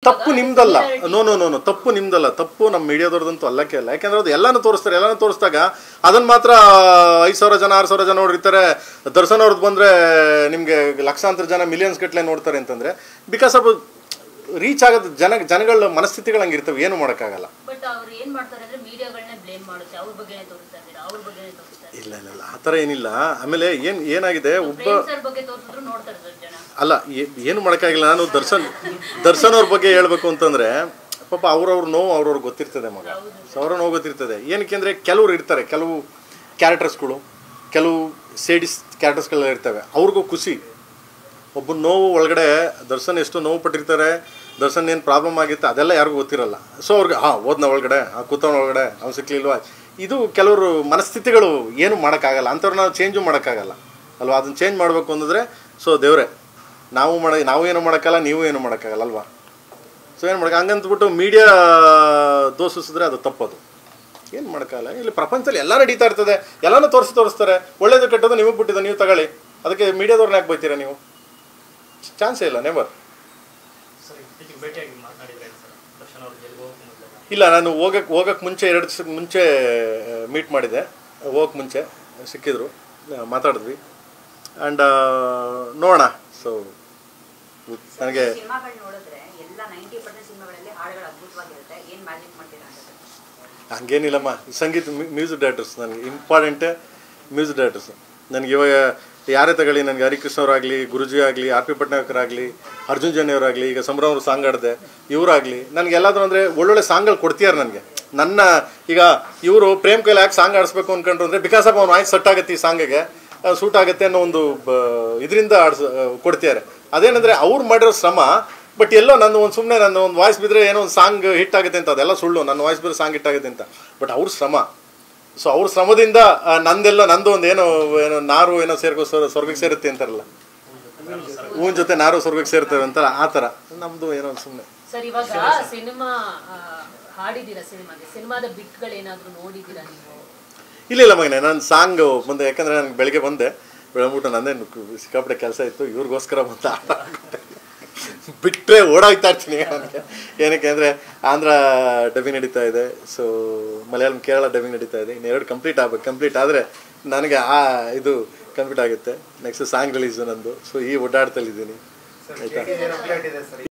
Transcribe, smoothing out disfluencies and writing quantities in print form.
ತಪ್ಪು ನಿಮ್ದಲ್ಲ. No no no no ತಪ್ಪು ನಿಮ್ದಲ್ಲ, ತಪ್ಪು ನಮ್ಮ ಮೀಡಿಯಾದವ್ರದಂತೂ ಅಲ್ಲಕ್ಕೆ ಅಲ್ಲ. ಯಾಕೆಂದ್ರೆ ಅದು ಎಲ್ಲನೂ ತೋರಿಸ್ತಾರೆ. ಎಲ್ಲನೂ ತೋರಿಸಿದಾಗ ಅದನ್ನು ಮಾತ್ರ 5,000 ಜನ 6,000 ಜನ ನೋಡಿರ್ತಾರೆ. ದರ್ಶನ್ ಅವ್ರದ್ದು ಬಂದರೆ ನಿಮಗೆ ಲಕ್ಷಾಂತರ ಜನ ಮಿಲಿಯನ್ಸ್ ಗಟ್ಟಲೆ ನೋಡ್ತಾರೆ ಅಂತಂದರೆ ಬಿಕಾಸ್ ಆಫ್ ರೀಚ್ ಆಗೋದು ಜನಗಳ ಮನಸ್ಥಿತಿಗಳು ಹಂಗಿರ್ತವೆ, ಏನು ಮಾಡೋಕ್ಕಾಗಲ್ಲ. ಇಲ್ಲ ಇಲ್ಲ ಇಲ್ಲ, ಆ ಥರ ಏನಿಲ್ಲ. ಆಮೇಲೆ ಏನಾಗಿದೆ, ಒಬ್ಬ ಅಲ್ಲ ಏನು ಮಾಡೋಕ್ಕಾಗಿಲ್ಲ. ನಾನು ದರ್ಶನ್ ಅವ್ರ ಬಗ್ಗೆ ಹೇಳ್ಬೇಕು ಅಂತಂದರೆ ಪಾಪ ಅವ್ರವ್ರ ನೋವು ಅವ್ರವ್ರಿಗೆ ಗೊತ್ತಿರ್ತದೆ ಮಗ. ಸೊ ಅವ್ರ ನೋವು ಗೊತ್ತಿರ್ತದೆ. ಏನಕ್ಕೆ ಅಂದರೆ ಕೆಲವ್ರು ಇರ್ತಾರೆ, ಕೆಲವು ಕ್ಯಾರೆಕ್ಟರ್ಸ್ಗಳು, ಕೆಲವು ಸೇಡಿಸ್ ಕ್ಯಾರೆಕ್ಟರ್ಸ್ಗಳೆಲ್ಲ ಇರ್ತವೆ. ಅವ್ರಿಗೂ ಖುಷಿ. ಒಬ್ಬ ನೋವು ಒಳಗಡೆ ದರ್ಶನ್ ಎಷ್ಟು ನೋವು ಪಟ್ಟಿರ್ತಾರೆ, ದರ್ಶನ್ ಏನು ಪ್ರಾಬ್ಲಮ್ ಆಗಿರುತ್ತೆ ಅದೆಲ್ಲ ಯಾರಿಗೂ ಗೊತ್ತಿರಲ್ಲ. ಸೊ ಅವ್ರಿಗೆ ಓದ್ನ ಒಳಗಡೆ ಕೂತವನ ಒಳಗಡೆ ಅವ್ನು ಸಿಕ್ಲಿಲ್ವ, ಇದು ಕೆಲವರು ಮನಸ್ಥಿತಿಗಳು ಏನು ಮಾಡೋಕ್ಕಾಗಲ್ಲ. ಅಂಥವ್ರು ನಾವು ಚೇಂಜು ಮಾಡೋಕ್ಕಾಗಲ್ಲ ಅಲ್ವಾ. ಅದನ್ನು ಚೇಂಜ್ ಮಾಡಬೇಕು ಅಂತಂದರೆ ಸೊ ದೇವರೇ ನಾವು ಏನು ಮಾಡೋಕ್ಕಲ್ಲ, ನೀವು ಏನು ಮಾಡೋಕ್ಕಾಗಲ್ಲ ಅಲ್ವಾ. ಸೊ ಏನು ಮಾಡೋಕ್ಕೆ ಹಂಗಂತಬಿಟ್ಟು ಮೀಡಿಯಾ ದೋಷಿಸಿದ್ರೆ ಅದು ತಪ್ಪದು. ಏನು ಮಾಡೋಕ್ಕಾಗಲ್ಲ. ಇಲ್ಲಿ ಪ್ರಪಂಚದಲ್ಲಿ ಎಲ್ಲ ನಡೀತಾ ಇರ್ತದೆ, ಎಲ್ಲನೂ ತೋರಿಸ್ತಾರೆ. ಒಳ್ಳೇದು ಕೆಟ್ಟದ್ದು ನಿಮಗೆ ಬಿಟ್ಟಿದ್ದು, ನೀವು ತಗೊಳ್ಳಿ. ಅದಕ್ಕೆ ಮೀಡಿಯಾದವ್ರನ್ನ ಯಾಕೆ ಬೈತೀರಾ ನೀವು? ಚಾನ್ಸೇ ಇಲ್ಲ, ನೆವರ್. ಇಲ್ಲ, ನಾನು ಹೋಗಕ್ಕೆ ಮುಂಚೆ 2 ದಿವಸಕ್ಕೆ ಮುಂಚೆ ಮೀಟ್ ಮಾಡಿದೆ. ಹೋಗಕ್ಕೆ ಮುಂಚೆ ಸಿಕ್ಕಿದ್ರು, ಮಾತಾಡಿದ್ವಿ. ಆ್ಯಂಡ್ ನೋಡೋಣ. ಸೊ ನನಗೆ ಹಂಗೇನಿಲ್ಲಮ್ಮ. ಸಂಗೀತ ಮ್ಯೂಸಿಕ್ ಡೈರೆಕ್ಟರ್ಸ್ ನನಗೆ ಇಂಪಾರ್ಟೆಂಟೇ. ಮ್ಯೂಸಿಕ್ ಡೈರೆಕ್ಟರ್ಸ್ ನನಗೆ ಇವಾಗ ಯಾರೇ ತಗೊಳ್ಳಿ, ನನಗೆ ಹರಿಕೃಷ್ಣ ಅವರಾಗಲಿ, ಗುರುಜಿ ಆಗಲಿ, ಆರ್ ಪಿ ಪಟ್ನಾಯಕರಾಗಲಿ, ಅರ್ಜುನ್ ಜನ್ಯ ಅವರಾಗಲಿ, ಈಗ ಸಂಭ್ರಮ ಅವರು ಸಾಂಗ್ ಆಡಿದೆ, ಇವರಾಗಲಿ ನನಗೆ ಎಲ್ಲಾದರೂ ಅಂದರೆ ಒಳ್ಳೊಳ್ಳೆ ಸಾಂಗ್ಗಳು ಕೊಡ್ತೀಯಾರ ನನಗೆ. ನನ್ನ ಈಗ ಇವರು ಪ್ರೇಮ್ ಕೈಲಿ ಯಾಕೆ ಸಾಂಗ್ ಆಡಿಸ್ಬೇಕು ಅಂದ್ಕೊಂಡ್ರು ಅಂದರೆ ಬಿಕಾಸ್ ಆಫ್ ಅವ್ನು ವಾಯ್ಸ್ ಸೆಟ್ ಆಗುತ್ತೆ, ಈ ಸಾಂಗಿಗೆ ಸೂಟ್ ಆಗುತ್ತೆ ಅನ್ನೋ ಒಂದು ಇದರಿಂದ ಕೊಡ್ತಿದ್ದಾರೆ. ಅದೇನೆಂದರೆ ಅವ್ರು ಮಾಡಿರೋ ಶ್ರಮ. ಬಟ್ ಎಲ್ಲೋ ನನ್ನ ಸುಮ್ಮನೆ ನನ್ನ ಒಂದು ವಾಯ್ಸ್ ಬಿದ್ದರೆ ಏನೋ ಒಂದು ಸಾಂಗ್ ಹಿಟ್ ಆಗುತ್ತೆ ಅಂತ, ಅದೆಲ್ಲ ಸುಳ್ಳು. ನನ್ನ ವಾಯ್ಸ್ ಬಿದ್ದರೆ ಸಾಂಗ್ ಹಿಟ್ ಆಗುತ್ತೆ ಅಂತ. ಬಟ್ ಅವ್ರ ಶ್ರಮ. ಸೊ ಅವ್ರ ಶ್ರಮದಿಂದ ನಂದು ಒಂದು ಏನೋ ನಾರು ಏನೋ ಸ್ವರ್ಗಕ್ಕೆ ಸೇರುತ್ತೆ ಅಂತಾರಲ್ಲ, ಹೂವಿನ ಜೊತೆ ನಾರು ಸ್ವರ್ಗಕ್ಕೆ ಸೇರ್ತೇವೆ ಅಂತ ಆ ಥರ ನಮ್ಮದು ಏನೋ ಸುಮ್ಮನೆ. ಸರ್, ಇವಾಗ ಸಿನಿಮಾ ಹಾಡಿದ್ದೀರಾ, ಸಿನಿಮಾದ ಬಿಟ್ಗಳೇನಾದರೂ ನೋಡಿದ್ದೀರಾ ನೀವು? ಇಲ್ಲ ಮಗನೇ, ನಾನು ಸಾಂಗ್ ಬಂದೆ. ಯಾಕಂದರೆ ನನಗೆ ಬೆಳಗ್ಗೆ ಬಂದೆ, ಬೆಳಗ್ಬಿಟ್ಟು ನಂದೇನು ಸಿಕ್ಕಾಪಟ್ಟೆ ಕೆಲಸ ಇತ್ತು, ಇವ್ರಿಗೋಸ್ಕರ ಬಂತ ಬಿಟ್ಟರೆ ಓಡಾಗ್ತಾ ಇರ್ತೀನಿ ನನಗೆ. ಏನಕ್ಕೆ ಅಂದರೆ ಆಂಧ್ರ ಡಬ್ಬಿಂಗ್ ನಡೀತಾ ಇದೆ, ಸೊ ಮಲಯಾಳಂ ಕೇರಳ ಡಬ್ಬಿಂಗ್ ನಡೀತಾ ಇದೆ. ಇನ್ನು 2 ಕಂಪ್ಲೀಟ್ ಆಗಬೇಕು. ಕಂಪ್ಲೀಟ್ ಆದರೆ ನನಗೆ ಇದು ಕಂಪ್ಲೀಟ್ ಆಗುತ್ತೆ. ನೆಕ್ಸ್ಟ್ ಸಾಂಗ್ ರಿಲೀಸು ನಂದು. ಸೊ ಈ ಓಡಾಡ್ತಲ್ಲಿದ್ದೀನಿ, ಆಯಿತಾ.